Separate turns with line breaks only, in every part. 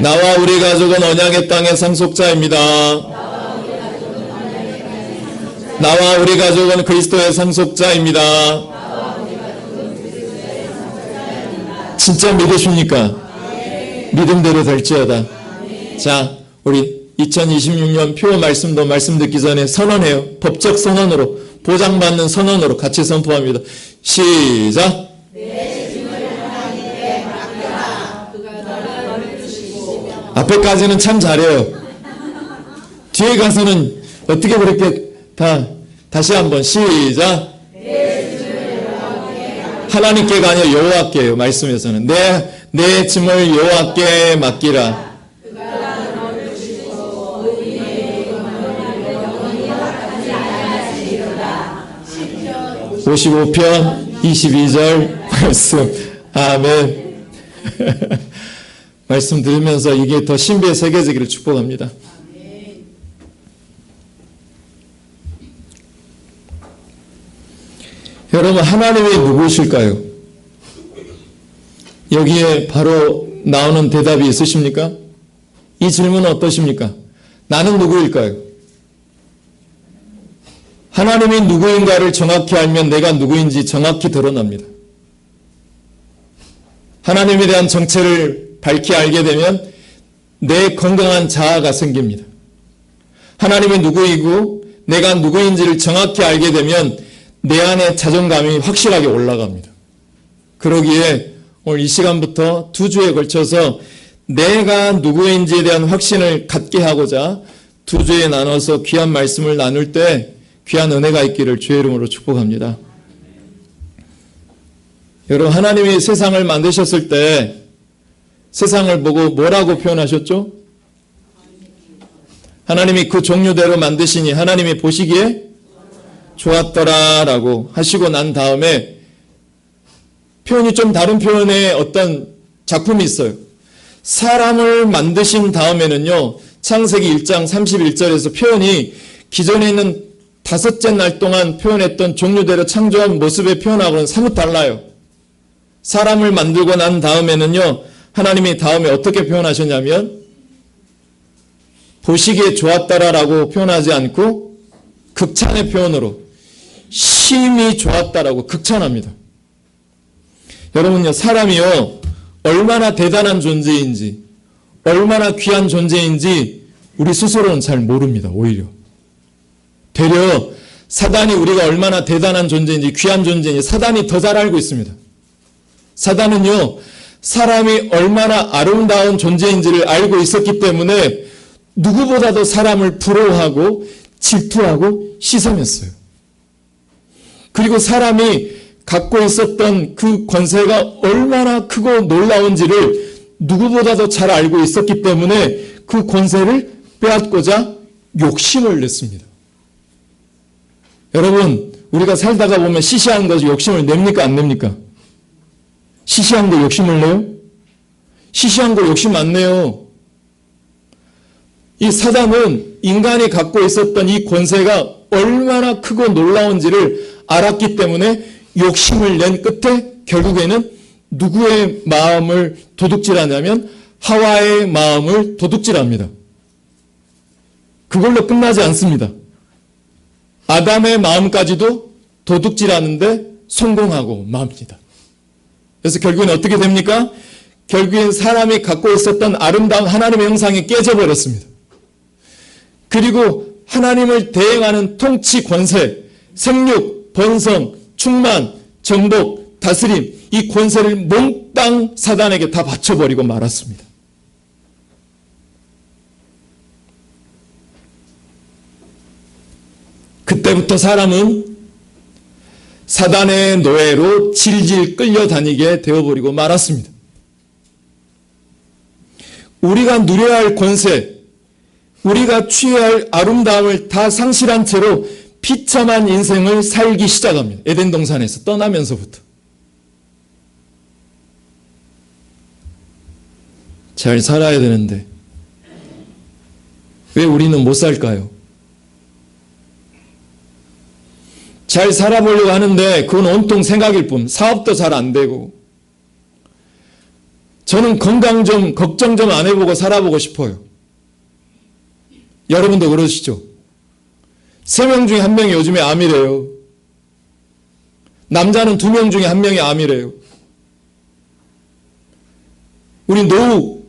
나와 우리 가족은 언약의 땅의 상속자입니다. 나와 우리 가족은 그리스도의 상속자입니다. 진짜 믿으십니까? 믿음대로 될지어다. 자, 우리 2026년 표 말씀도 말씀 듣기 전에 선언해요. 법적 선언으로, 보장받는 선언으로 같이 선포합니다. 시작. 앞에까지는 참 잘해요. 뒤에 가서는 어떻게 그렇게 다시 한번 시작. 하나님께가 아니라 여호와께요. 말씀에서는 내 짐을 여호와께 맡기라. 55편 22절 말씀. 아멘. 말씀 들으면서 이게 더 신비의 세계지기를 축복합니다. 여러분, 하나님이 누구실까요? 여기에 바로 나오는 대답이 있으십니까? 이 질문은 어떠십니까? 나는 누구일까요? 하나님이 누구인가를 정확히 알면 내가 누구인지 정확히 드러납니다. 하나님에 대한 정체를 밝히 알게 되면 내 건강한 자아가 생깁니다. 하나님이 누구이고 내가 누구인지를 정확히 알게 되면 내 안에 자존감이 확실하게 올라갑니다. 그러기에 오늘 이 시간부터 2주에 걸쳐서 내가 누구인지에 대한 확신을 갖게 하고자 2주에 나눠서 귀한 말씀을 나눌 때 귀한 은혜가 있기를 주의 이름으로 축복합니다. 여러분, 하나님이 세상을 만드셨을 때 세상을 보고 뭐라고 표현하셨죠? 하나님이 그 종류대로 만드시니 하나님이 보시기에 좋았더라라고 하시고 난 다음에 표현이 좀 다른 표현의 어떤 작품이 있어요. 사람을 만드신 다음에는요, 창세기 1장 31절에서 표현이 기존에 있는 5째 날 동안 표현했던 종류대로 창조한 모습의 표현하고는 사뭇 달라요. 사람을 만들고 난 다음에는요, 하나님이 다음에 어떻게 표현하셨냐면 보시기에 좋았다라고 표현하지 않고 극찬의 표현으로 심히 좋았다라고 극찬합니다. 여러분요, 사람이요, 얼마나 대단한 존재인지, 얼마나 귀한 존재인지 우리 스스로는 잘 모릅니다. 오히려 되려 사단이 우리가 얼마나 대단한 존재인지 귀한 존재인지 사단이 더 잘 알고 있습니다. 사단은요, 사람이 얼마나 아름다운 존재인지를 알고 있었기 때문에 누구보다도 사람을 부러워하고 질투하고 시샘했어요. 그리고 사람이 갖고 있었던 그 권세가 얼마나 크고 놀라운지를 누구보다도 잘 알고 있었기 때문에 그 권세를 빼앗고자 욕심을 냈습니다. 여러분, 우리가 살다가 보면 시시한 것이 욕심을 냅니까 안 냅니까? 시시한 거 욕심을 내요? 시시한 거 욕심 안 내요. 이 사단은 인간이 갖고 있었던 이 권세가 얼마나 크고 놀라운지를 알았기 때문에 욕심을 낸 끝에 결국에는 누구의 마음을 도둑질하냐면 하와의 마음을 도둑질합니다. 그걸로 끝나지 않습니다. 아담의 마음까지도 도둑질하는데 성공하고 맙니다. 그래서 결국엔 어떻게 됩니까? 결국엔 사람이 갖고 있었던 아름다운 하나님의 형상이 깨져버렸습니다. 그리고 하나님을 대행하는 통치 권세, 생육, 번성, 충만, 정복, 다스림, 이 권세를 몽땅 사단에게 다 바쳐버리고 말았습니다. 그때부터 사람은 사단의 노예로 질질 끌려다니게 되어버리고 말았습니다. 우리가 누려야 할 권세, 우리가 취해야 할 아름다움을 다 상실한 채로 비참한 인생을 살기 시작합니다. 에덴 동산에서 떠나면서부터. 잘 살아야 되는데 왜 우리는 못 살까요? 잘 살아보려고 하는데 그건 온통 생각일 뿐, 사업도 잘 안 되고 저는 건강 좀 걱정 좀 안 해보고 살아보고 싶어요. 여러분도 그러시죠? 3명 중에 1명이 요즘에 암이래요. 남자는 2명 중에 1명이 암이래요. 우리 노후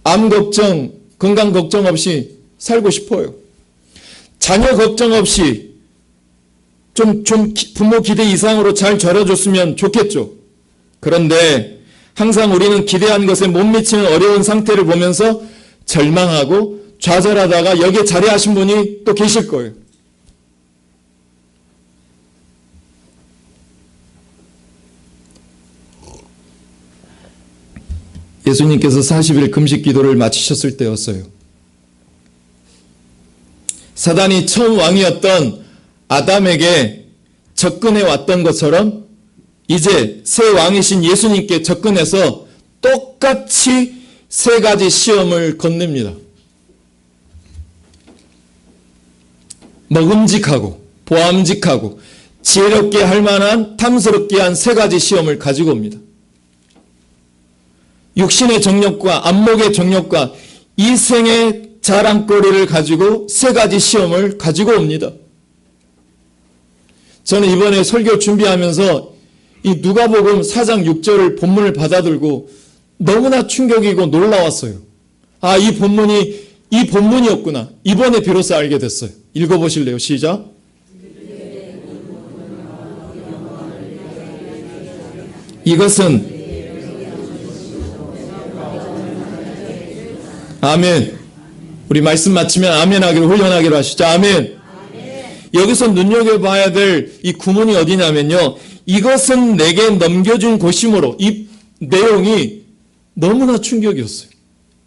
암 걱정, 건강 걱정 없이 살고 싶어요. 자녀 걱정 없이 좀 부모 기대 이상으로 잘 자라줬으면 좋겠죠. 그런데 항상 우리는 기대한 것에 못 미치는 어려운 상태를 보면서 절망하고 좌절하다가 여기에 자리하신 분이 또 계실 거예요. 예수님께서 40일 금식 기도를 마치셨을 때였어요. 사단이 처음 왕이었던 아담에게 접근해 왔던 것처럼 이제 새 왕이신 예수님께 접근해서 똑같이 3가지 시험을 건넵니다. 먹음직하고 보암직하고 지혜롭게 할 만한 탐스럽게 한 3가지 시험을 가지고 옵니다. 육신의 정욕과 안목의 정욕과 이생의 자랑거리를 가지고 3가지 시험을 가지고 옵니다. 저는 이번에 설교 준비하면서 이 누가복음 4장 6절을 본문을 받아들고 너무나 충격이고 놀라웠어요. 아, 이 본문이었구나. 이번에 비로소 알게 됐어요. 읽어보실래요? 시작. 이것은 아멘. 우리 말씀 마치면 아멘 하기로 훈련하기로 하시죠. 아멘. 여기서 눈여겨봐야 될 이 구문이 어디냐면요. 이것은 내게 넘겨준 것이므로. 이 내용이 너무나 충격이었어요.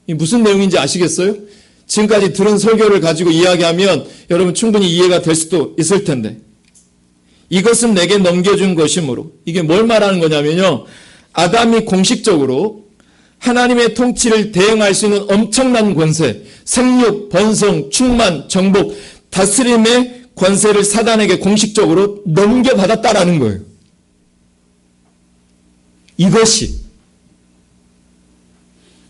이 무슨 내용인지 아시겠어요? 지금까지 들은 설교를 가지고 이야기하면 여러분 충분히 이해가 될 수도 있을 텐데. 이것은 내게 넘겨준 것이므로. 이게 뭘 말하는 거냐면요. 아담이 공식적으로 하나님의 통치를 대행할 수 있는 엄청난 권세, 생육, 번성, 충만, 정복, 다스림의 권세를 사단에게 공식적으로 넘겨받았다라는 거예요. 이것이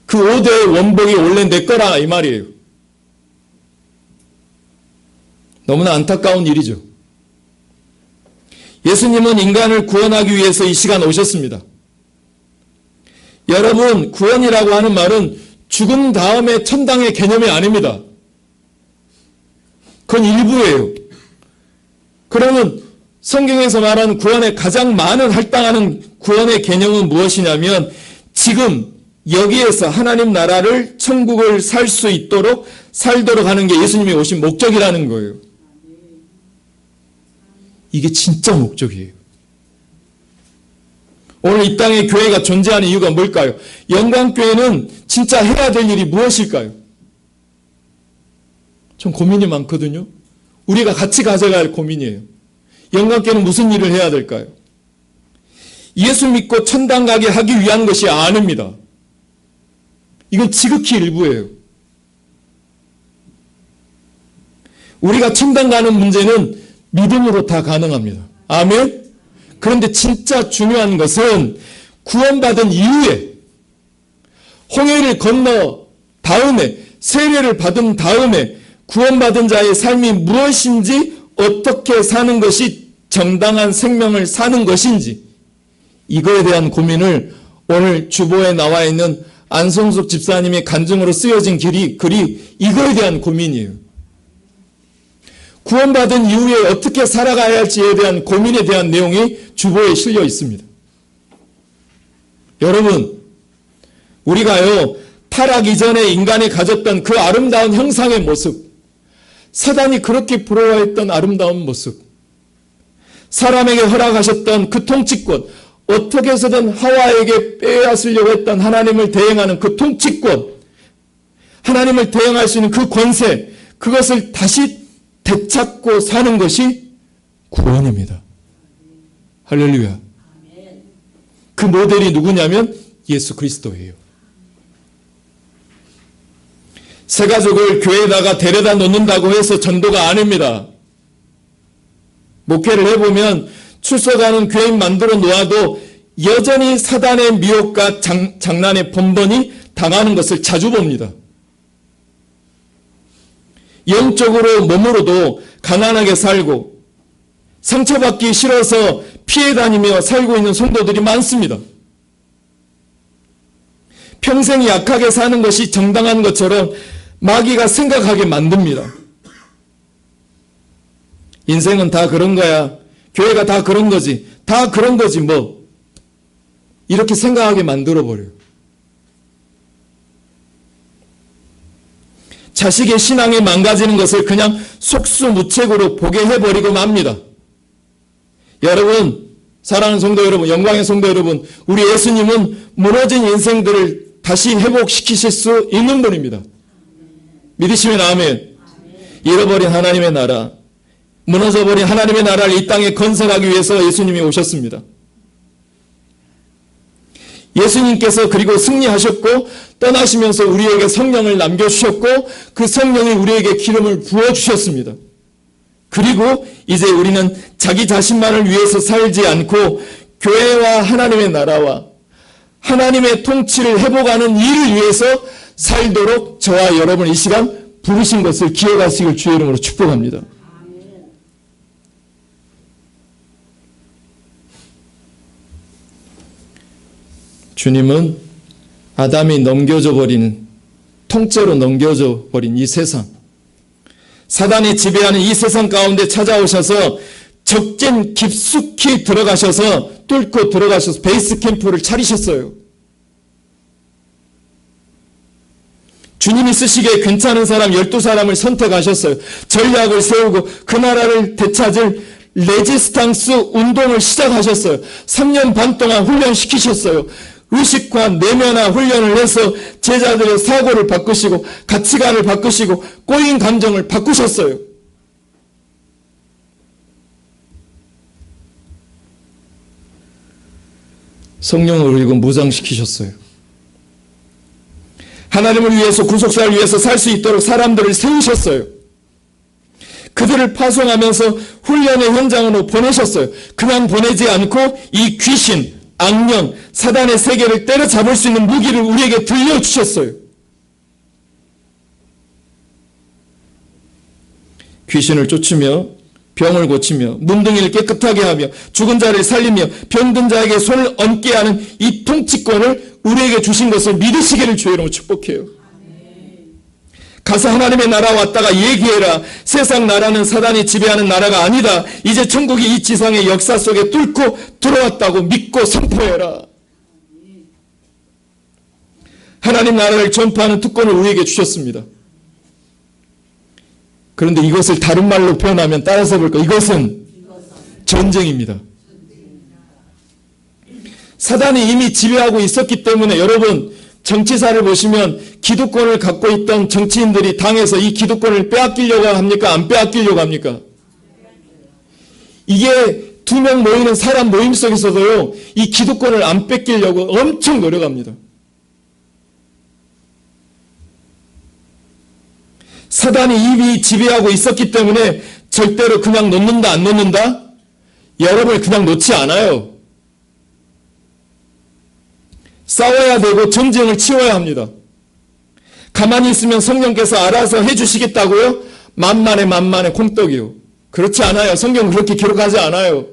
그 5대의 원복이 원래 내 거라 이 말이에요. 너무나 안타까운 일이죠. 예수님은 인간을 구원하기 위해서 이 시간 오셨습니다. 여러분, 구원이라고 하는 말은 죽은 다음에 천당의 개념이 아닙니다. 그건 일부예요. 그러면 성경에서 말하는 구원의 가장 많은 할당하는 구원의 개념은 무엇이냐면 지금 여기에서 하나님 나라를 천국을 살도록 하는 게 예수님이 오신 목적이라는 거예요. 이게 진짜 목적이에요. 오늘 이 땅에 교회가 존재하는 이유가 뭘까요? 영광교회는 진짜 해야 될 일이 무엇일까요? 좀 고민이 많거든요. 우리가 같이 가져가야 할 고민이에요. 영광교회는 무슨 일을 해야 될까요? 예수 믿고 천당 가게 하기 위한 것이 아닙니다. 이건 지극히 일부예요. 우리가 천당 가는 문제는 믿음으로 다 가능합니다. 아멘? 그런데 진짜 중요한 것은 구원받은 이후에 홍해를 건너 다음에 세례를 받은 다음에 구원받은 자의 삶이 무엇인지 어떻게 사는 것이 정당한 생명을 사는 것인지 이거에 대한 고민을 오늘 주보에 나와 있는 안성숙 집사님의 간증으로 쓰여진 글이 이거에 대한 고민이에요. 구원받은 이후에 어떻게 살아가야 할지에 대한 고민에 대한 내용이 주보에 실려 있습니다. 여러분, 우리가요, 타락 이전에 인간이 가졌던 그 아름다운 형상의 모습, 사단이 그렇게 부러워했던 아름다운 모습, 사람에게 허락하셨던 그 통치권, 어떻게 해서든 하와에게 빼앗으려고 했던 하나님을 대행하는 그 통치권, 하나님을 대행할 수 있는 그 권세, 그것을 다시 되찾고 사는 것이 구원입니다. 할렐루야. 그 모델이 누구냐면 예수 그리스도예요. 새 가족을 교회에다가 데려다 놓는다고 해서 전도가 아닙니다. 목회를 해보면 출석하는 교인 만들어 놓아도 여전히 사단의 미혹과 장난에 번번이 당하는 것을 자주 봅니다. 영적으로 몸으로도 가난하게 살고 상처받기 싫어서 피해 다니며 살고 있는 성도들이 많습니다. 평생 약하게 사는 것이 정당한 것처럼 마귀가 생각하게 만듭니다. 인생은 다 그런 거야. 교회가 다 그런 거지. 다 그런 거지 뭐. 이렇게 생각하게 만들어버려요. 자식의 신앙이 망가지는 것을 그냥 속수무책으로 보게 해버리고 맙니다. 여러분, 사랑하는 성도 여러분, 영광의 성도 여러분, 우리 예수님은 무너진 인생들을 다시 회복시키실 수 있는 분입니다. 믿으시면 아멘. 잃어버린 하나님의 나라, 무너져버린 하나님의 나라를 이 땅에 건설하기 위해서 예수님이 오셨습니다. 예수님께서 그리고 승리하셨고 떠나시면서 우리에게 성령을 남겨주셨고 그 성령이 우리에게 기름을 부어주셨습니다. 그리고 이제 우리는 자기 자신만을 위해서 살지 않고 교회와 하나님의 나라와 하나님의 통치를 회복하는 일을 위해서 살도록 저와 여러분 이 시간 부르신 것을 기억하시길 주의 이름으로 축복합니다. 주님은 아담이 넘겨져 버리는, 통째로 넘겨져 버린 이 세상, 사단이 지배하는 이 세상 가운데 찾아오셔서 적진 깊숙이 들어가셔서 뚫고 들어가셔서 베이스 캠프를 차리셨어요. 주님이 쓰시기에 괜찮은 사람 12사람을 선택하셨어요. 전략을 세우고 그 나라를 되찾을 레지스탕스 운동을 시작하셨어요. 3년 반 동안 훈련시키셨어요. 의식화, 내면화 훈련을 해서 제자들의 사고를 바꾸시고 가치관을 바꾸시고 꼬인 감정을 바꾸셨어요. 성령을 그리고 무장시키셨어요. 하나님을 위해서 구속사를 위해서 살 수 있도록 사람들을 세우셨어요. 그들을 파송하면서 훈련의 현장으로 보내셨어요. 그냥 보내지 않고 이 귀신, 악령, 사단의 세계를 때려잡을 수 있는 무기를 우리에게 들려주셨어요. 귀신을 쫓으며 병을 고치며 문둥이를 깨끗하게 하며 죽은 자를 살리며 병든 자에게 손을 얹게 하는 이 통치권을 우리에게 주신 것을 믿으시기를 주의 이름으로 축복해요. 가서 하나님의 나라 왔다가 얘기해라. 세상 나라는 사단이 지배하는 나라가 아니다. 이제 천국이 이 지상의 역사 속에 뚫고 들어왔다고 믿고 선포해라. 하나님 나라를 전파하는 특권을 우리에게 주셨습니다. 그런데 이것을 다른 말로 표현하면 따라서 볼까? 이것은 전쟁입니다. 사단이 이미 지배하고 있었기 때문에 여러분 정치사를 보시면 기득권을 갖고 있던 정치인들이 당에서 이 기득권을 빼앗기려고 합니까? 안 빼앗기려고 합니까? 이게 2명 모이는 사람 모임 속에서도요, 이 기득권을 안 뺏기려고 엄청 노력합니다. 사단이 이미 지배하고 있었기 때문에 절대로 그냥 놓는다, 안 놓는다? 여러분을 그냥 놓지 않아요. 싸워야 되고 전쟁을 치워야 합니다. 가만히 있으면 성령께서 알아서 해주시겠다고요? 만만해 콩떡이요. 그렇지 않아요. 성경은 그렇게 기록하지 않아요.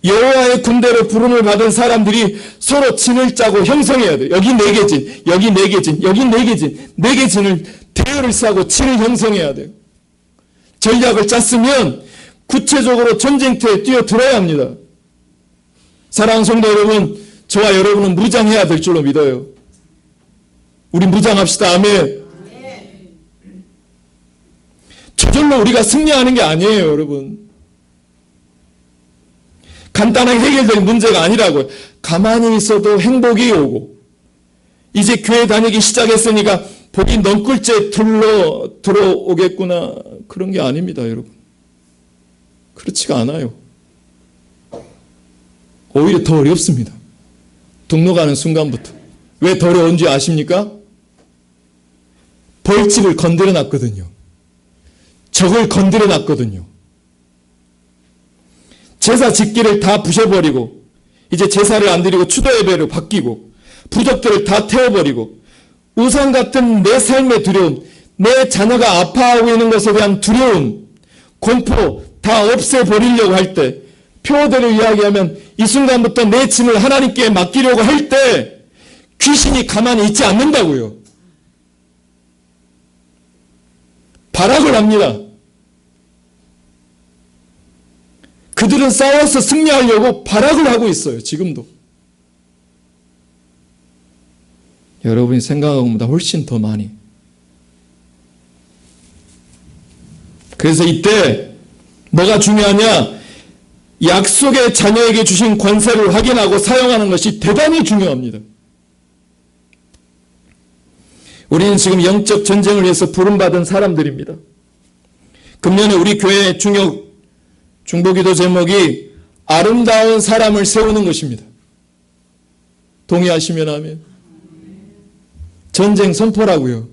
여호와의 군대로 부름을 받은 사람들이 서로 진을 짜고 형성해야 돼요. 여기 4개 진, 여기 4개 진, 여기 4개 진, 4개 진을 대열을 싸고 진을 형성해야 돼요. 전략을 짰으면 구체적으로 전쟁터에 뛰어들어야 합니다. 사랑하는 성도 여러분, 저와 여러분은 무장해야 될 줄로 믿어요. 우리 무장합시다. 아멘. 저절로 우리가 승리하는 게 아니에요, 여러분. 간단하게 해결될 문제가 아니라고요. 가만히 있어도 행복이 오고 이제 교회 다니기 시작했으니까 복이 넝굴째 들어오겠구나. 그런 게 아닙니다, 여러분. 그렇지가 않아요. 오히려 더 어렵습니다. 등록 가는 순간부터. 왜 더 어려운지 아십니까? 벌집을 건드려 놨거든요. 적을 건드려 놨거든요. 제사 짓기를 다 부셔버리고 이제 제사를 안 드리고 추도 예배로 바뀌고 부족들을 다 태워버리고 우상 같은 내 삶의 두려움, 내 자녀가 아파하고 있는 것에 대한 두려움, 공포 다 없애버리려고 할 때, 표어대로 이야기하면 이 순간부터 내 짐을 하나님께 맡기려고 할 때 귀신이 가만히 있지 않는다고요. 발악을 합니다. 그들은 싸워서 승리하려고 발악을 하고 있어요. 지금도. 여러분이 생각한 것보다 훨씬 더 많이. 그래서 이때 뭐가 중요하냐? 약속의 자녀에게 주신 권세를 확인하고 사용하는 것이 대단히 중요합니다. 우리는 지금 영적 전쟁을 위해서 부름받은 사람들입니다. 금년에 우리 교회의 중보기도 제목이 아름다운 사람을 세우는 것입니다. 동의하시면 하면. 전쟁 선포라고요.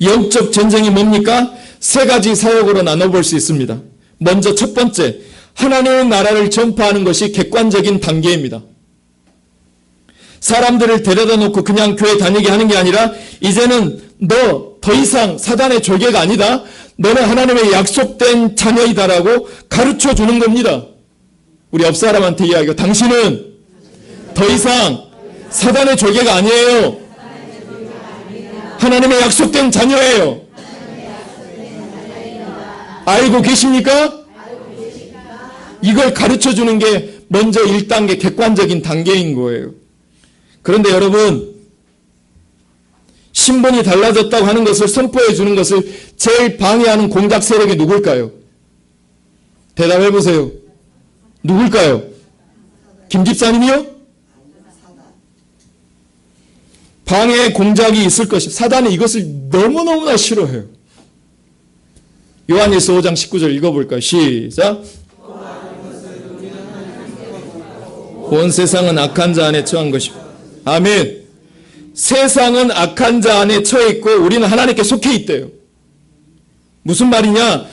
영적 전쟁이 뭡니까? 세 가지 사역으로 나눠볼 수 있습니다. 먼저 첫 번째, 하나님의 나라를 전파하는 것이 객관적인 단계입니다. 사람들을 데려다 놓고 그냥 교회 다니게 하는 게 아니라 이제는 너 더 이상 사단의 졸개가 아니다. 너는 하나님의 약속된 자녀이다라고 가르쳐 주는 겁니다. 우리 옆 사람한테 이야기하고 당신은 더 이상 사단의 졸개가 아니에요. 하나님의 약속된 자녀예요. 알고 계십니까? 이걸 가르쳐 주는 게 먼저 1단계 객관적인 단계인 거예요. 그런데 여러분, 신분이 달라졌다고 하는 것을 선포해 주는 것을 제일 방해하는 공작 세력이 누굴까요? 대답해 보세요. 누굴까요? 김 집사님이요? 방해의 공작이 있을 것이 사단이 이것을 너무너무나 싫어해요. 요한일서 5장 19절 읽어볼까요? 시작. 온 세상은 악한 자 안에 처한 것이고. 아멘. 세상은 악한 자 안에 처해 있고 우리는 하나님께 속해 있대요. 무슨 말이냐?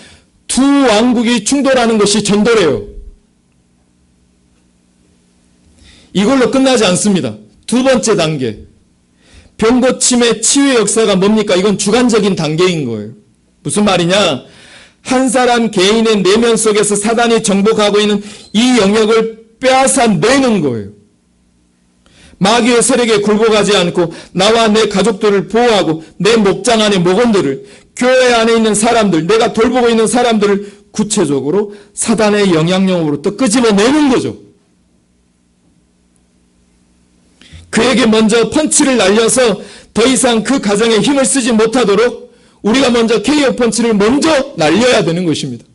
두 왕국이 충돌하는 것이 전도래요. 이걸로 끝나지 않습니다. 두 번째 단계. 병고침의 치유의 역사가 뭡니까? 이건 주관적인 단계인 거예요. 무슨 말이냐? 한 사람 개인의 내면 속에서 사단이 정복하고 있는 이 영역을 빼앗아 내는 거예요. 마귀의 세력에 굴복하지 않고 나와 내 가족들을 보호하고 내 목장 안의 목원들을, 교회 안에 있는 사람들, 내가 돌보고 있는 사람들을 구체적으로 사단의 영향력으로부터 끄집어내는 거죠. 그에게 먼저 펀치를 날려서 더 이상 그 가정에 힘을 쓰지 못하도록 우리가 먼저 KO 펀치를 먼저 날려야 되는 것입니다.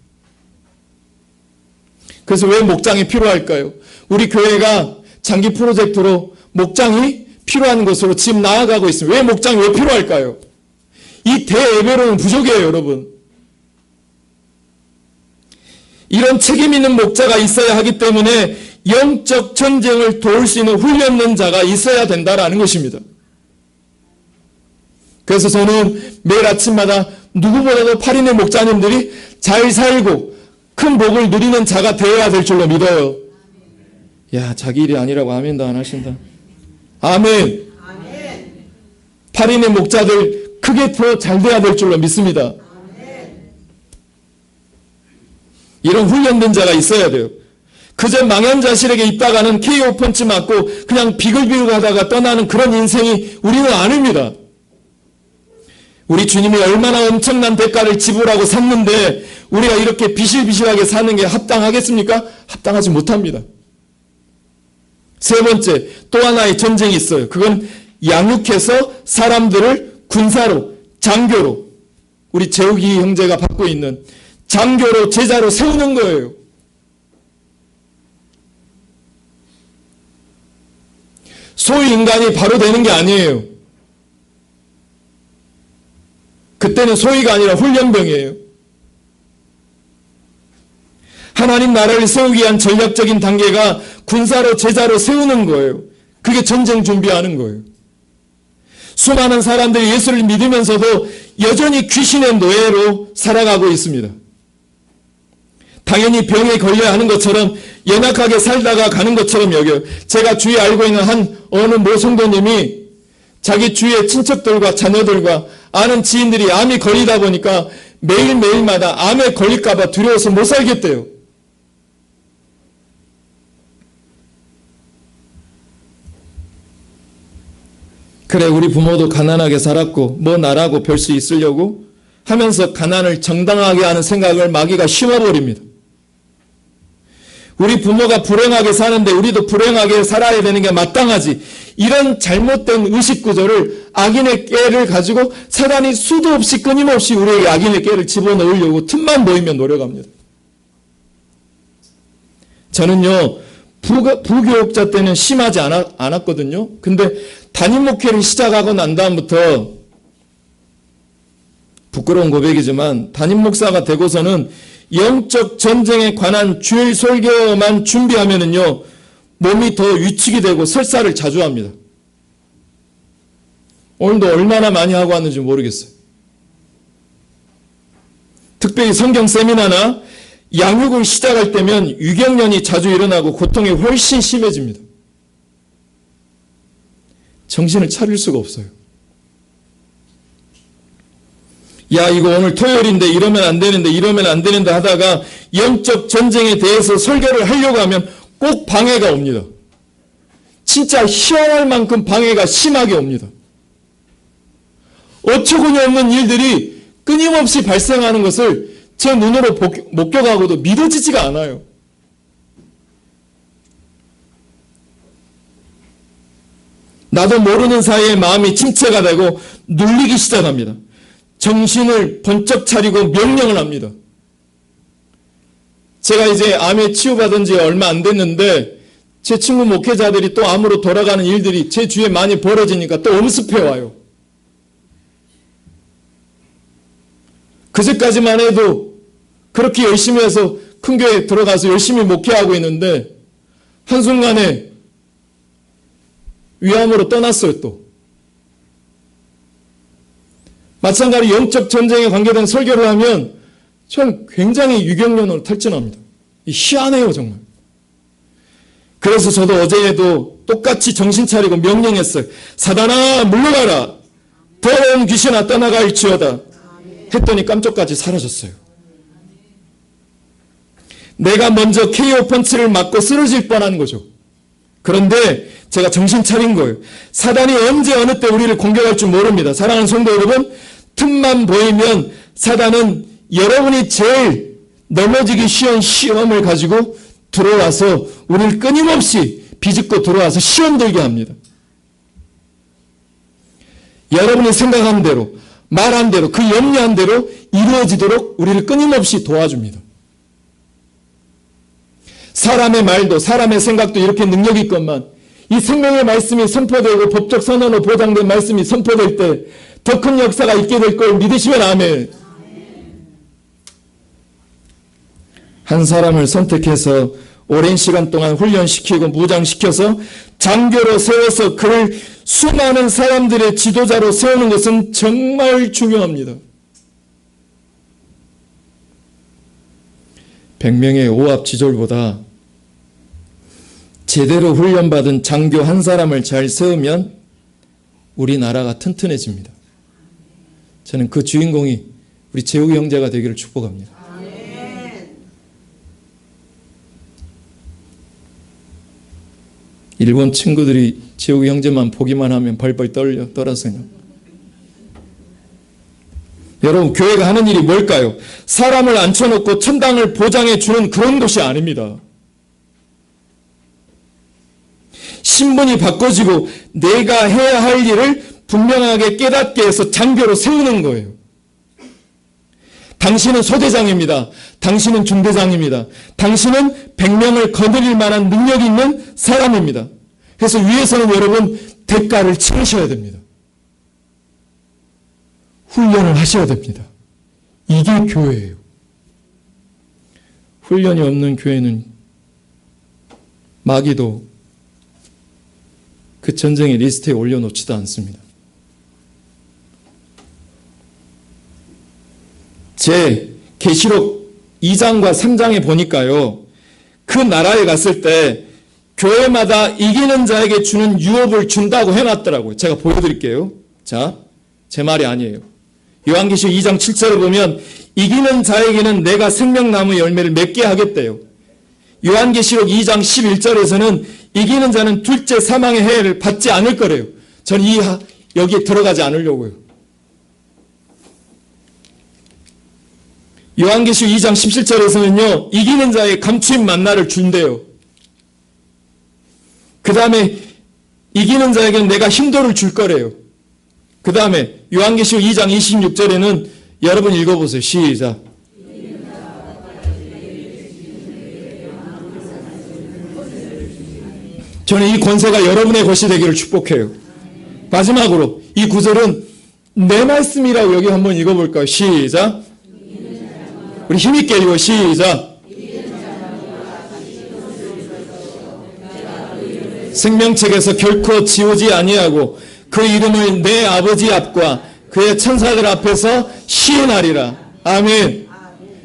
그래서 왜 목장이 필요할까요? 우리 교회가 장기 프로젝트로 목장이 필요한 것으로 지금 나아가고 있습니다. 왜 목장이 왜 필요할까요? 이 대예배로는 부족해요, 여러분. 이런 책임 있는 목자가 있어야 하기 때문에 영적 전쟁을 도울 수 있는 훈련된 자가 있어야 된다라는 것입니다. 그래서 저는 매일 아침마다 누구보다도 8인의 목자님들이 잘 살고 큰 복을 누리는 자가 되어야 될 줄로 믿어요. 야, 자기 일이 아니라고 아멘도 안 하신다. 아멘. 8인의 목자들 크게 더 잘 돼야 될 줄로 믿습니다. 이런 훈련된 자가 있어야 돼요. 그저 망연자실에게 있다가는 KO 펀치 맞고 그냥 비글비글 하다가 떠나는 그런 인생이 우리는 아닙니다. 우리 주님이 얼마나 엄청난 대가를 지불하고 샀는데 우리가 이렇게 비실비실하게 사는 게 합당하겠습니까? 합당하지 못합니다. 세 번째, 또 하나의 전쟁이 있어요. 그건 양육해서 사람들을 군사로, 장교로, 우리 재욱이 형제가 받고 있는 장교로, 제자로 세우는 거예요. 소위 인간이 바로 되는 게 아니에요. 그때는 소위가 아니라 훈련병이에요. 하나님 나라를 세우기 위한 전략적인 단계가 군사로, 제자로 세우는 거예요. 그게 전쟁 준비하는 거예요. 수많은 사람들이 예수를 믿으면서도 여전히 귀신의 노예로 살아가고 있습니다. 당연히 병에 걸려야 하는 것처럼 연약하게 살다가 가는 것처럼 여겨요. 제가 주위에 알고 있는 한 어느 모성도님이 자기 주위의 친척들과 자녀들과 아는 지인들이 암이 걸리다 보니까 매일매일마다 암에 걸릴까 봐 두려워서 못 살겠대요. 그래, 우리 부모도 가난하게 살았고 뭐 나라고 별 수 있으려고 하면서 가난을 정당하게 하는 생각을 마귀가 심어버립니다. 우리 부모가 불행하게 사는데 우리도 불행하게 살아야 되는 게 마땅하지. 이런 잘못된 의식구조를 악인의 깨를 가지고 사단이 수도 없이 끊임없이 우리에게 악인의 깨를 집어넣으려고 틈만 보이면 노력합니다. 저는요, 부교육자 때는 심하지 않았거든요. 근데 담임 목회를 시작하고 난 다음부터 부끄러운 고백이지만 담임 목사가 되고서는 영적 전쟁에 관한 주일 설교만 준비하면은요, 몸이 더 위축이 되고 설사를 자주 합니다. 오늘도 얼마나 많이 하고 왔는지 모르겠어요. 특별히 성경 세미나나 양육을 시작할 때면 유경련이 자주 일어나고 고통이 훨씬 심해집니다. 정신을 차릴 수가 없어요. 야, 이거 오늘 토요일인데 이러면 안 되는데 하다가 영적 전쟁에 대해서 설교를 하려고 하면 꼭 방해가 옵니다. 진짜 희한할 만큼 방해가 심하게 옵니다. 어처구니 없는 일들이 끊임없이 발생하는 것을 제 눈으로 목격하고도 믿어지지가 않아요. 나도 모르는 사이에 마음이 침체가 되고 눌리기 시작합니다. 정신을 번쩍 차리고 명령을 합니다. 제가 이제 암에 치유받은 지 얼마 안 됐는데 제 친구 목회자들이 또 암으로 돌아가는 일들이 제 주위에 많이 벌어지니까 또 엄습해 와요. 그제까지만 해도 그렇게 열심히 해서 큰 교회에 들어가서 열심히 목회하고 있는데 한순간에 위암으로 떠났어요 또. 마찬가지로 영적 전쟁에 관계된 설교를 하면 저는 굉장히 유경련으로 탈진합니다. 희한해요 정말. 그래서 저도 어제에도 똑같이 정신 차리고 명령했어요. 사단아 물러가라. 더러운 귀신아 떠나갈지어다. 했더니 깜짝까지 사라졌어요. 내가 먼저 KO 펀치를 맞고 쓰러질 뻔한 거죠. 그런데 제가 정신 차린 거예요. 사단이 언제 어느 때 우리를 공격할 줄 모릅니다. 사랑하는 성도 여러분, 틈만 보이면 사단은 여러분이 제일 넘어지기 쉬운 시험을 가지고 들어와서 우리를 끊임없이 비집고 들어와서 시험 들게 합니다. 여러분이 생각한 대로, 말한 대로, 그 염려한 대로 이루어지도록 우리를 끊임없이 도와줍니다. 사람의 말도 사람의 생각도 이렇게 능력이 있건만 이 생명의 말씀이 선포되고 법적 선언으로 보장된 말씀이 선포될 때 더 큰 역사가 있게 될 걸 믿으시면 아멘. 한 사람을 선택해서 오랜 시간 동안 훈련시키고 무장시켜서 장교로 세워서 그를 수많은 사람들의 지도자로 세우는 것은 정말 중요합니다. 100명의 오합지졸보다 제대로 훈련받은 장교 한 사람을 잘 세우면 우리나라가 튼튼해집니다. 저는 그 주인공이 우리 재욱이 형제가 되기를 축복합니다. 일본 친구들이 재욱이 형제만 보기만 하면 벌벌 떨어서요. 여러분, 교회가 하는 일이 뭘까요? 사람을 앉혀놓고 천당을 보장해 주는 그런 곳이 아닙니다. 신분이 바꿔지고 내가 해야 할 일을 분명하게 깨닫게 해서 장교로 세우는 거예요. 당신은 소대장입니다. 당신은 중대장입니다. 당신은 100명을 거느릴 만한 능력이 있는 사람입니다. 그래서 위에서는 여러분 대가를 치르셔야 됩니다. 훈련을 하셔야 됩니다. 이게 교회예요. 훈련이 없는 교회는 마귀도 그 전쟁의 리스트에 올려놓지도 않습니다. 제 계시록 2장과 3장에 보니까요, 그 나라에 갔을 때 교회마다 이기는 자에게 주는 유업을 준다고 해놨더라고요. 제가 보여드릴게요. 자, 제 말이 아니에요. 요한계시록 2장 7절을 보면 이기는 자에게는 내가 생명나무 열매를 맺게 하겠대요. 요한계시록 2장 11절에서는 이기는 자는 둘째 사망의 해를 받지 않을 거래요. 전 여기에 들어가지 않으려고요. 요한계시록 2장 17절에서는요, 이기는 자의 감추인 만나를 준대요. 그 다음에 이기는 자에게는 내가 힘도를 줄 거래요. 그 다음에 요한계시록 2장 26절에는 여러분 읽어보세요. 시작. 저는 이 권세가 여러분의 것이 되기를 축복해요. 마지막으로 이 구절은 내 말씀이라고 여기 한번 읽어볼까요? 시작. 우리 힘있게 읽어. 시작. 생명책에서 결코 지우지 아니하고 그 이름을 내 아버지 앞과 그의 천사들 앞에서 시인하리라. 아멘.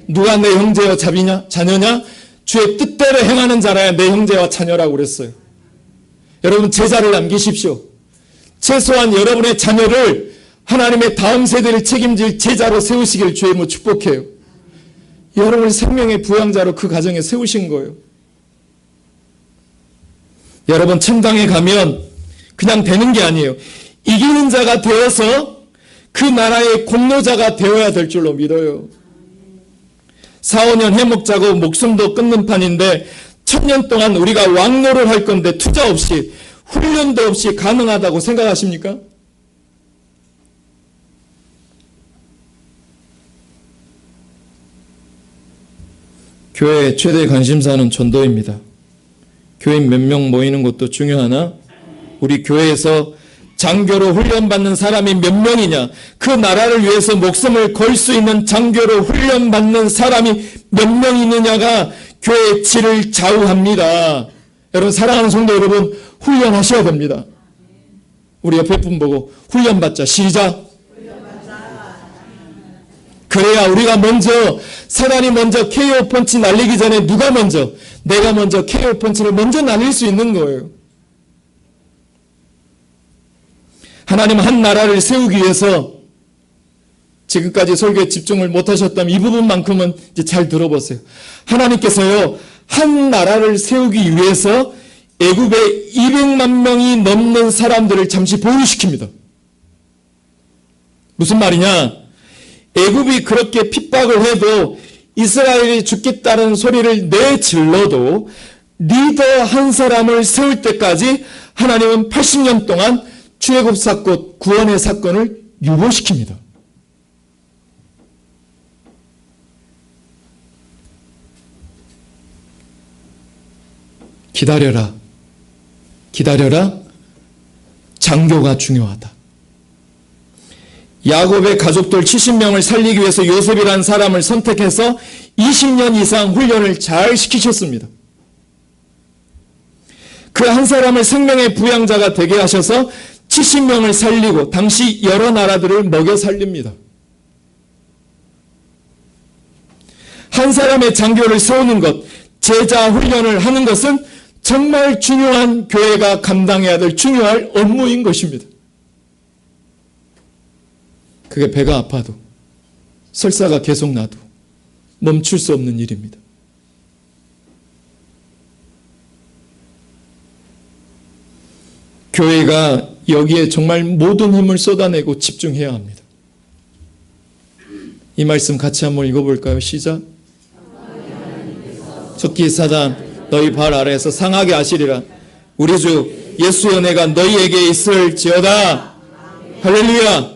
누가 내 형제와 자녀냐? 주의 뜻대로 행하는 자라야 내 형제와 자녀라고 그랬어요. 여러분 제자를 남기십시오. 최소한 여러분의 자녀를 하나님의 다음 세대를 책임질 제자로 세우시길 주의 이름으로 축복해요. 여러분을 생명의 부양자로 그 가정에 세우신 거예요. 여러분 천당에 가면 그냥 되는 게 아니에요. 이기는 자가 되어서 그 나라의 공로자가 되어야 될 줄로 믿어요. 4, 5년 해먹자고 목숨도 끊는 판인데 1000년 동안 우리가 왕노를 할 건데 투자 없이 훈련도 없이 가능하다고 생각하십니까? 교회의 최대 관심사는 전도입니다. 교인 몇 명 모이는 것도 중요하나 우리 교회에서 장교로 훈련받는 사람이 몇 명이냐, 그 나라를 위해서 목숨을 걸 수 있는 장교로 훈련받는 사람이 몇 명 있느냐가 교회의 질을 좌우합니다. 여러분 사랑하는 성도 여러분, 훈련하셔야 됩니다. 우리 옆에 분 보고 훈련받자. 시작. 그래야 우리가 먼저, 사단이 먼저 KO 펀치 날리기 전에 누가 먼저, 내가 먼저 KO 펀치를 먼저 날릴 수 있는 거예요. 하나님 한 나라를 세우기 위해서 지금까지 설교에 집중을 못하셨다면 이 부분만큼은 이제 잘 들어보세요. 하나님께서요, 한 나라를 세우기 위해서 애굽에 200만 명이 넘는 사람들을 잠시 보류시킵니다. 무슨 말이냐? 애굽이 그렇게 핍박을 해도 이스라엘이 죽겠다는 소리를 내질러도 리더 한 사람을 세울 때까지 하나님은 80년 동안 출애굽 사건, 구원의 사건을 유보시킵니다. 기다려라. 기다려라. 장교가 중요하다. 야곱의 가족들 70명을 살리기 위해서 요셉이라는 사람을 선택해서 20년 이상 훈련을 잘 시키셨습니다. 그 한 사람을 생명의 부양자가 되게 하셔서 70명을 살리고 당시 여러 나라들을 먹여 살립니다. 한 사람의 장교를 세우는 것, 제자 훈련을 하는 것은 정말 중요한 교회가 감당해야 될 중요한 업무인 것입니다. 그게 배가 아파도 설사가 계속 나도 멈출 수 없는 일입니다. 교회가 여기에 정말 모든 힘을 쏟아내고 집중해야 합니다. 이 말씀 같이 한번 읽어볼까요? 시작. 적기 사단 너희 발 아래에서 상하게 하시리라. 우리 주 예수의 은혜가 너희에게 있을지어다. 할렐루야.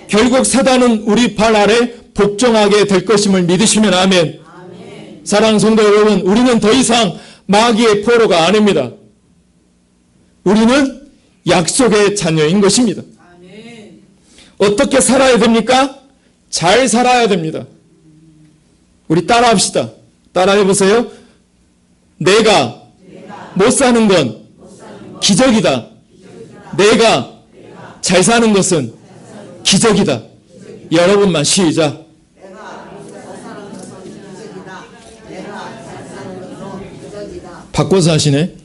결국 사단은 우리 발 아래 복종하게 될 것임을 믿으시면 아멘. 사랑하는 성도 여러분, 우리는 더 이상 마귀의 포로가 아닙니다. 우리는 약속의 자녀인 것입니다. 어떻게 살아야 됩니까? 잘 살아야 됩니다. 우리 따라합시다. 따라해보세요. 내가 못 사는 건 기적이다. 내가 잘 사는 것은 기적이다. 여러분만 시작. 바꿔서 하시네.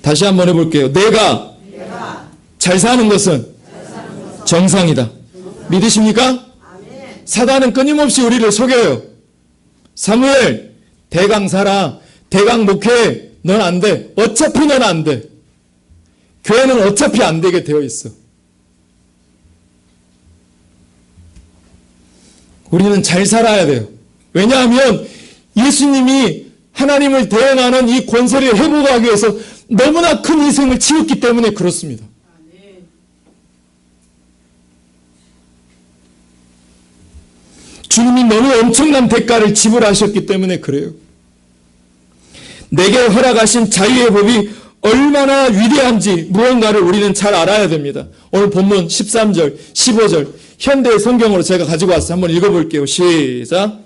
다시 한번 해볼게요. 내가 잘 사는 것은 정상이다. 믿으십니까? 사단은 끊임없이 우리를 속여요. 사무엘, 대강 살아. 대강 목회해. 넌 안 돼. 어차피 넌 안 돼. 교회는 어차피 안 되게 되어 있어. 우리는 잘 살아야 돼요. 왜냐하면 예수님이 하나님을 대행하는 이 권세를 회복하기 위해서 너무나 큰 희생을 치렀기 때문에 그렇습니다. 주님이 너무 엄청난 대가를 지불하셨기 때문에 그래요. 내게 허락하신 자유의 법이 얼마나 위대한지 무언가를 우리는 잘 알아야 됩니다. 오늘 본문 13절, 15절 현대 성경으로 제가 가지고 왔어요. 한번 읽어볼게요. 시작.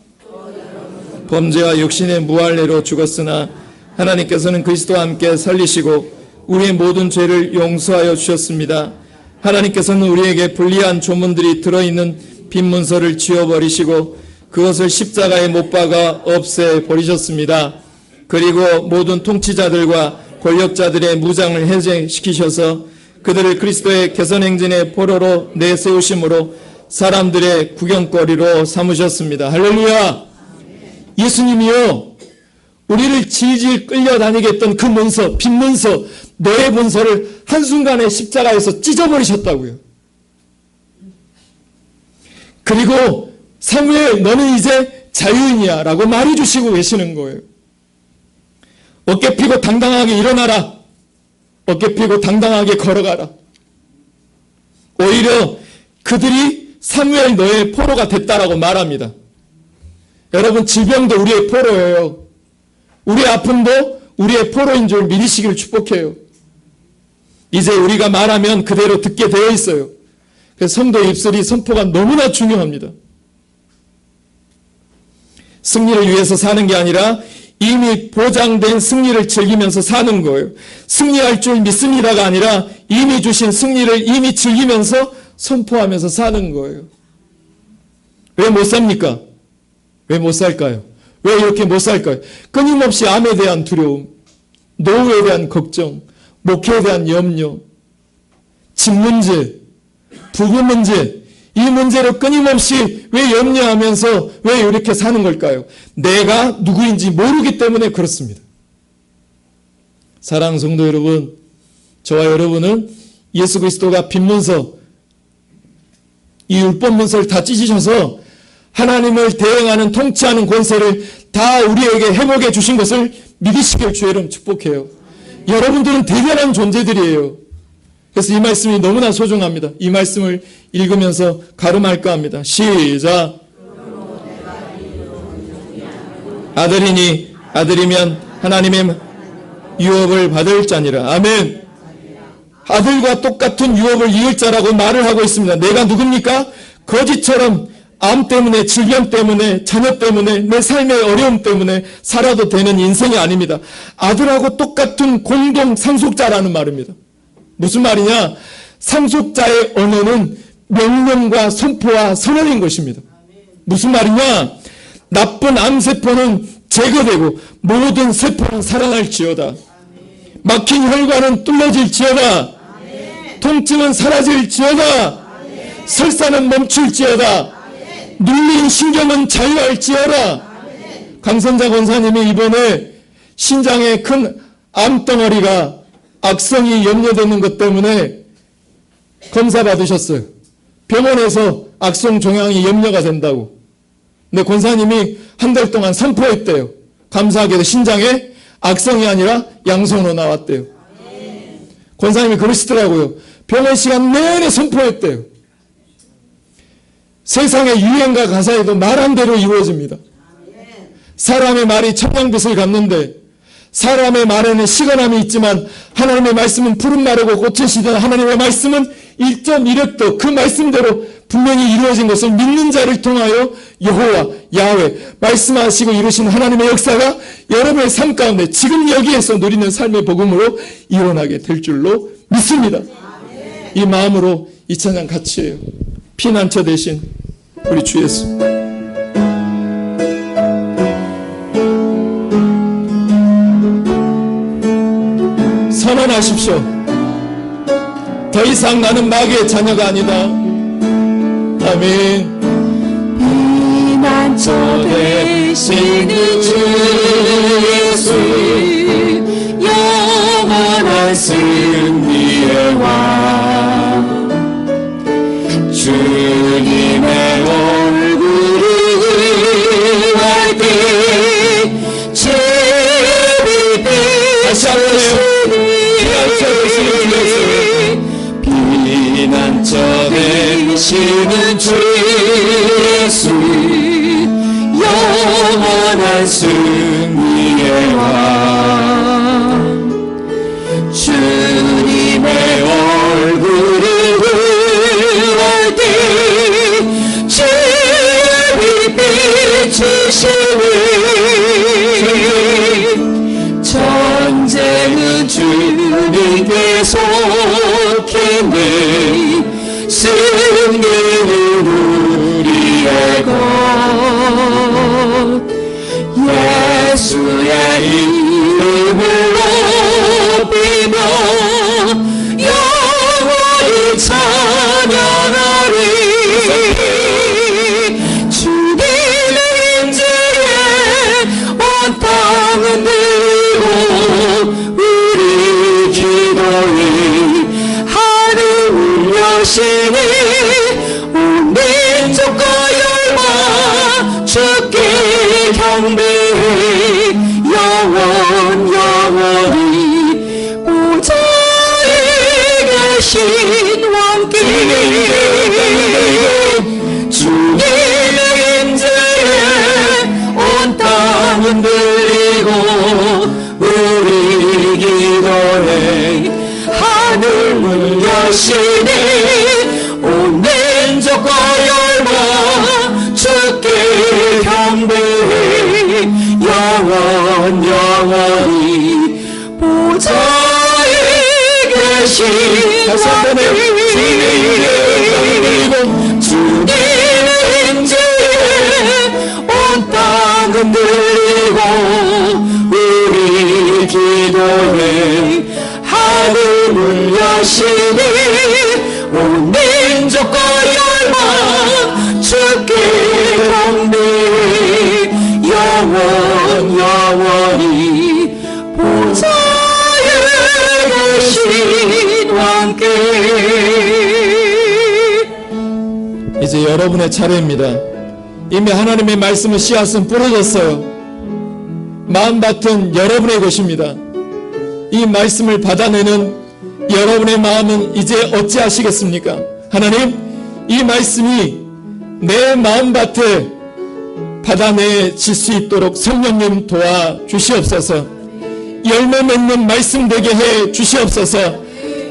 범죄와 육신의 무할례로 죽었으나 하나님께서는 그리스도와 함께 살리시고 우리의 모든 죄를 용서하여 주셨습니다. 하나님께서는 우리에게 불리한 조문들이 들어있는 빈 문서를 지워버리시고 그것을 십자가에 못 박아 없애버리셨습니다. 그리고 모든 통치자들과 권력자들의 무장을 해제시키셔서 그들을 그리스도의 개선행진의 포로로 내세우심으로 사람들의 구경거리로 삼으셨습니다. 할렐루야! 예수님이요, 우리를 질질 끌려다니게 했던 그 문서, 빈 문서, 너의 문서를 한순간에 십자가에서 찢어버리셨다고요. 그리고 사무엘, 너는 이제 자유인이야 라고 말해주시고 계시는 거예요. 어깨 펴고 당당하게 일어나라. 어깨 펴고 당당하게 걸어가라. 오히려 그들이 사무엘 너의 포로가 됐다라고 말합니다. 여러분, 질병도 우리의 포로예요. 우리의 아픔도 우리의 포로인 줄 믿으시기를 축복해요. 이제 우리가 말하면 그대로 듣게 되어 있어요. 그래서 성도 입술이 선포가 너무나 중요합니다. 승리를 위해서 사는 게 아니라 이미 보장된 승리를 즐기면서 사는 거예요. 승리할 줄 믿습니다가 아니라 이미 주신 승리를 이미 즐기면서 선포하면서 사는 거예요. 왜 못 삽니까? 왜 못 살까요? 왜 이렇게 못 살까요? 끊임없이 암에 대한 두려움, 노후에 대한 걱정, 목회에 대한 염려, 집 문제, 부부 문제, 이 문제를 끊임없이 왜 염려하면서 왜 이렇게 사는 걸까요? 내가 누구인지 모르기 때문에 그렇습니다. 사랑하는 성도 여러분, 저와 여러분은 예수 그리스도가 빈 문서, 이 율법 문서를 다 찢으셔서 하나님을 대행하는 통치하는 권세를 다 우리에게 회복해 주신 것을 믿으시길 주의 이름 축복해요. 여러분들은 대단한 존재들이에요. 그래서 이 말씀이 너무나 소중합니다. 이 말씀을 읽으면서 가름할까 합니다. 시작. 아들이니 아들이면 하나님의 유업을 받을 자니라. 아멘. 아들과 똑같은 유업을 이을 자라고 말을 하고 있습니다. 내가 누굽니까? 거지처럼 암 때문에, 질병 때문에, 자녀 때문에, 내 삶의 어려움 때문에 살아도 되는 인생이 아닙니다. 아들하고 똑같은 공동 상속자라는 말입니다. 무슨 말이냐? 상속자의 언어는 명령과 선포와 선언인 것입니다. 무슨 말이냐? 나쁜 암세포는 제거되고 모든 세포는 살아날지어다. 막힌 혈관은 뚫어질지어다. 통증은 사라질지어다. 설사는 멈출지어다. 눌린 신경은 자유할지어다. 강선자 권사님이 이번에 신장에 큰 암덩어리가 악성이 염려되는 것 때문에 검사 받으셨어요. 병원에서 악성 종양이 염려가 된다고. 근데 권사님이 한 달 동안 선포했대요. 감사하게도 신장에 악성이 아니라 양성으로 나왔대요. 권사님이 그러시더라고요. 병원 시간 내내 선포했대요. 세상의 유행과 가사에도 말한 대로 이루어집니다. 사람의 말이 천냥빛을 갖는데 사람의 말에는 시건함이 있지만 하나님의 말씀은 푸른 마르고 꽃은 시든 하나님의 말씀은 1.1획도 그 말씀대로 분명히 이루어진 것을 믿는 자를 통하여 여호와 야훼 말씀하시고 이루신 하나님의 역사가 여러분의 삶 가운데 지금 여기에서 누리는 삶의 복음으로 일어나게 될 줄로 믿습니다. 이 마음으로 이 찬양 같이 해요. 피난처 대신 우리 주 예수. 확신하십시오. 더 이상 나는 마귀의 자녀가 아니다. 아멘.
피난처 되시는 주 예수, 영원한 승리의 왕, 주님의 얼굴을 의할 때 제비 되시는 피난처 되시는 주 예수, 영원한 승리의 왕, 주님의 얼굴을 의할 때 제비 비치시는 전쟁은 주님께 속했네, 승리는 우리의 것, 예수의 이름을 높이며 영원히 찬양하리. 주님의 임재에 온 땅은 들고 우리 기도에 하늘을 여시니 온 민족과 열방 주께 경배해 영원히 보좌에 계신 왕께 주님의 임재에 온 땅은 들리고 우리 기도에 하늘을 여시니 온 민족과 열방 주께 경배해 영원히 보좌에 계신 왕께 주님의 임재에 온 땅은 들리고 우리 기도에 하늘을 여시니 온 민족과 열방 주께 경배해 영원히 보좌에 계신 왕께.
이제 여러분의 차례입니다. 이미 하나님의 말씀의 씨앗은 뿌려졌어요. 마음밭은 여러분의 것입니다. 이 말씀을 받아내는 여러분의 마음은 이제 어찌하시겠습니까? 하나님, 이 말씀이 내 마음밭에 받아내질 수 있도록 성령님 도와주시옵소서. 열매 맺는 말씀 되게 해 주시옵소서.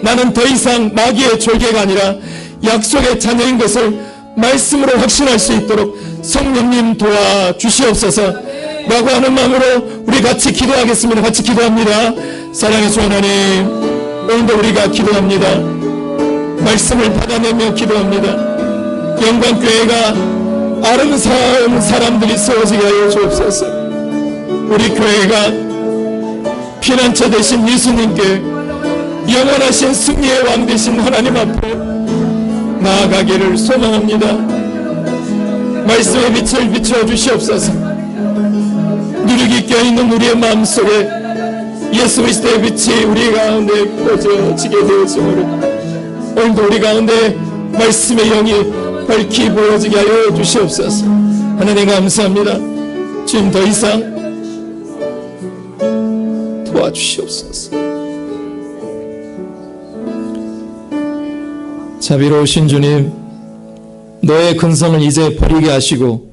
나는 더 이상 마귀의 졸개가 아니라 약속의 자녀인 것을 말씀으로 확신할 수 있도록 성령님 도와주시옵소서 라고 하는 마음으로 우리 같이 기도하겠습니다. 같이 기도합니다. 사랑의 주 하나님, 오늘도 우리가 기도합니다. 말씀을 받아내며 기도합니다. 영광교회가 아름다운 사람들이 세워지게 하여 주옵소서. 우리 교회가 피난처 되신 예수님께 영원하신 승리의 왕 되신 하나님 앞에 나아가기를 소망합니다. 말씀의 빛을 비춰 주시옵소서. 누룩이 껴있는 우리의 마음속에 예수 그리스도의 빛이 우리 가운데 꺼져지게 되었으므로 오늘도 우리 가운데 말씀의 영이 밝히 보여지게 하여 주시옵소서. 하나님 감사합니다. 지금 더 이상 도와주시옵소서. 자비로우신 주님, 너의 근성을 이제 버리게 하시고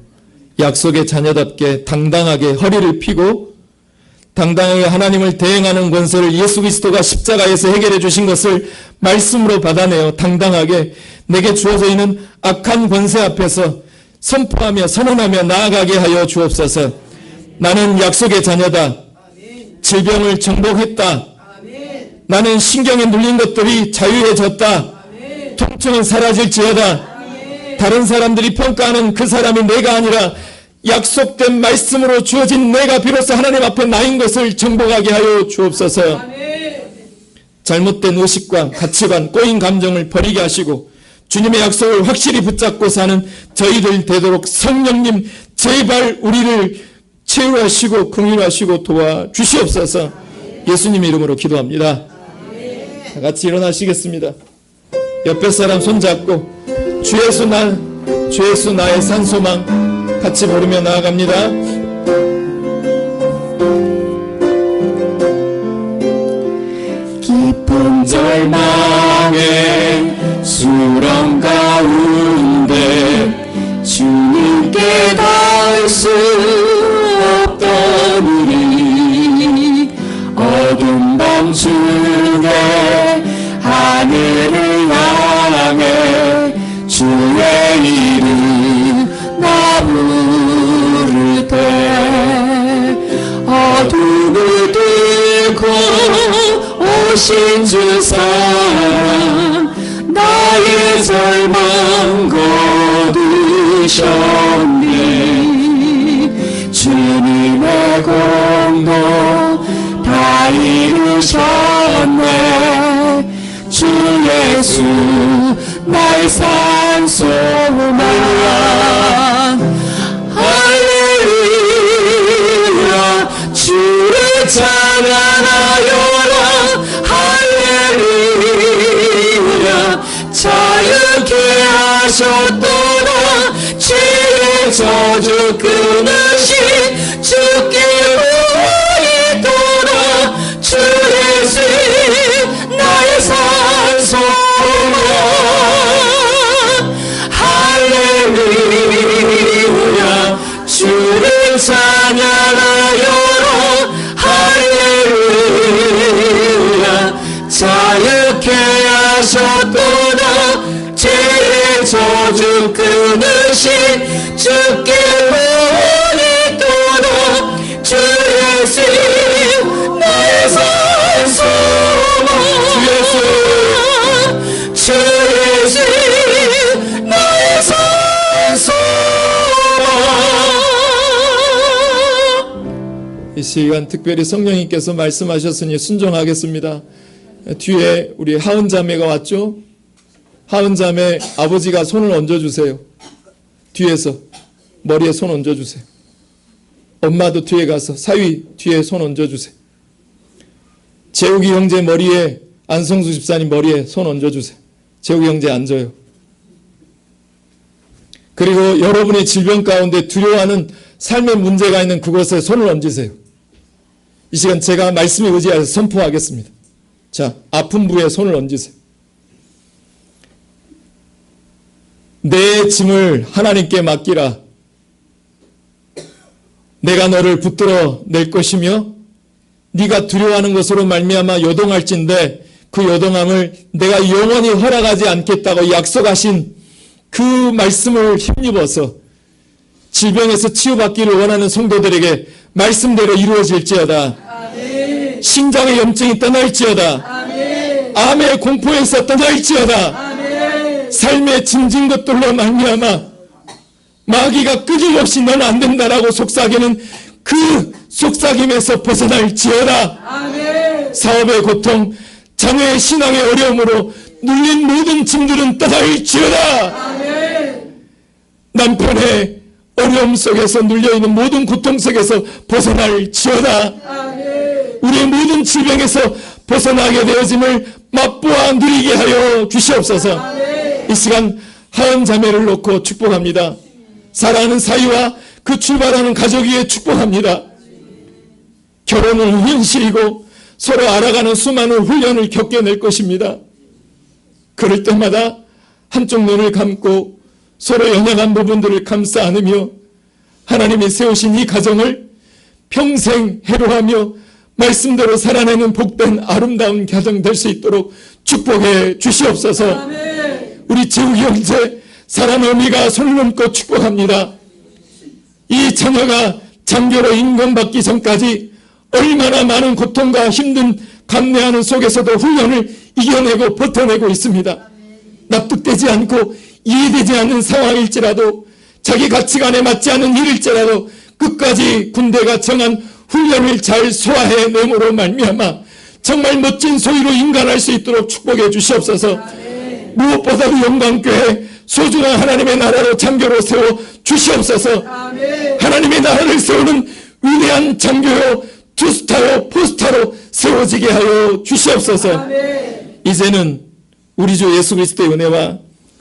약속의 자녀답게 당당하게 허리를 펴고 당당하게 하나님을 대행하는 권세를 예수 그리스도가 십자가에서 해결해 주신 것을 말씀으로 받아내어 당당하게 내게 주어져 있는 악한 권세 앞에서 선포하며 선언하며 나아가게 하여 주옵소서. 나는 약속의 자녀다. 질병을 정복했다. 나는 신경에 눌린 것들이 자유해졌다. 통증은 사라질지어다. 다른 사람들이 평가하는 그 사람이 내가 아니라 약속된 말씀으로 주어진 내가 비로소 하나님 앞에 나인 것을 정복하게 하여 주옵소서. 잘못된 의식과 가치관, 꼬인 감정을 버리게 하시고 주님의 약속을 확실히 붙잡고 사는 저희들 되도록 성령님 제발 우리를 채우하시고 긍휼하시고 도와주시옵소서. 예수님 이름으로 기도합니다. 다 같이 일어나시겠습니다. 옆에 사람 손잡고 주 예수 나의 산소망 같이 부르며 나아갑니다.
깊은 절망의 수렁 가운데 주님께 닿을 수 없던 우리 어두운 밤중에 하늘을 향해 주의 이름 나 부를 때 어둠을 뚫고 오신 주 사랑 나의 절망 거두셨네. 주님의 공로 다 이루셨네. 주 예수 나의 산소망 할렐루야. 주를 찬양하여라. 할렐루야. 자유케 하셨도다. 죄의 저주 끊으신 주께 보이도다. 주 예수 나의 산소망 할렐루야. 주를 찬양하여라. 할렐루야. 자유케 하셨도다. 죄의 저주 끊으신 주께 보이도다. 주 예수 나의 산소망 주 예수 나의 산소망.
이 시간 특별히 성령님께서 말씀하셨으니 순종하겠습니다. 뒤에 우리 하은 자매가 왔죠? 하은 자매 아버지가 손을 얹어주세요. 뒤에서 머리에 손 얹어주세요. 엄마도 뒤에 가서 사위 뒤에 손 얹어주세요. 재욱이 형제 머리에, 안성수 집사님 머리에 손 얹어주세요. 재욱이 형제 앉아요. 그리고 여러분의 질병 가운데 두려워하는 삶의 문제가 있는 그곳에 손을 얹으세요. 이 시간 제가 말씀에 의지해서 선포하겠습니다. 자, 아픈 부에 손을 얹으세요. 내 짐을 하나님께 맡기라. 내가 너를 붙들어 낼 것이며 네가 두려워하는 것으로 말미암아 요동할진대 그 요동함을 내가 영원히 허락하지 않겠다고 약속하신 그 말씀을 힘입어서 질병에서 치유받기를 원하는 성도들에게 말씀대로 이루어질지어다.
아멘.
심장의 염증이 떠날지어다.
아멘.
암의 공포에서 떠날지어다.
아멘.
삶의 짐진 것들로 말미암아 마귀가 끊임없이 넌 안 된다라고 속삭이는 그 속삭임에서 벗어날지어다.
아멘.
사업의 고통, 자녀의 신앙의 어려움으로 눌린 모든 짐들은 떠날지어다.
아멘.
남편의 어려움 속에서 눌려있는 모든 고통 속에서 벗어날지어다.
아멘.
우리의 모든 질병에서 벗어나게 되어짐을 맛보아 누리게 하여 주시옵소서.
아멘.
이 시간 하은 자매를 놓고 축복합니다. 사랑하는 사위와 그 출발하는 가족 위에 축복합니다. 결혼은 현실이고 서로 알아가는 수많은 훈련을 겪어낼 것입니다. 그럴 때마다 한쪽 눈을 감고 서로 연약한 부분들을 감싸 안으며 하나님이 세우신 이 가정을 평생 해로하며 말씀대로 살아내는 복된 아름다운 가정 될 수 있도록 축복해 주시옵소서.
아멘.
우리 재욱이 형제 사랑 어미가 손을 얹고 축복합니다. 이 자녀가 장교로 임금받기 전까지 얼마나 많은 고통과 힘든 감내하는 속에서도 훈련을 이겨내고 버텨내고 있습니다. 납득되지 않고 이해되지 않는 상황일지라도 자기 가치관에 맞지 않는 일일지라도 끝까지 군대가 정한 훈련을 잘 소화해내므로 말미암아 정말 멋진 소유로 인간할 수 있도록 축복해 주시옵소서.
아멘.
무엇보다도 영광교회 소중한 하나님의 나라로 장교로 세워 주시옵소서.
아멘.
하나님의 나라를 세우는 위대한 장교요 투스타요 포스타로 세워지게 하여 주시옵소서.
아멘.
이제는 우리 주 예수 그리스도의 은혜와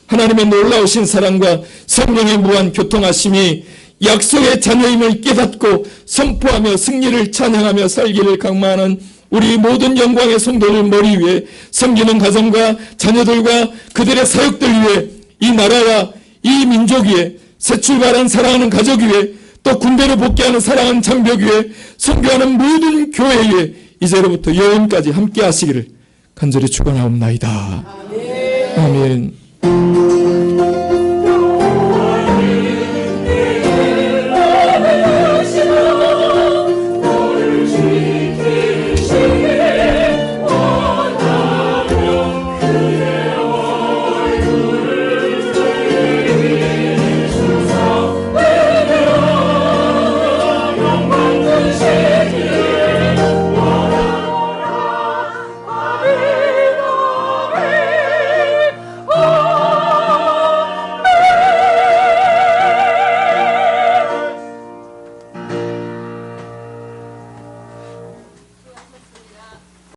하나님의 놀라우신 사랑과 성령의 무한 교통하심이 약속의 자녀임을 깨닫고 선포하며 승리를 찬양하며 살기를 각마하는 우리 모든 영광의 성도들 머리 위에 섬기는 가정과 자녀들과 그들의 사역들 위에 이 나라와 이 민족 위에 새 출발한 사랑하는 가족 위에 또 군대로 복귀하는 사랑하는 장벽 위에 선교하는 모든 교회 위에 이제로부터 영원까지 함께 하시기를 간절히 축원하옵나이다. 아멘.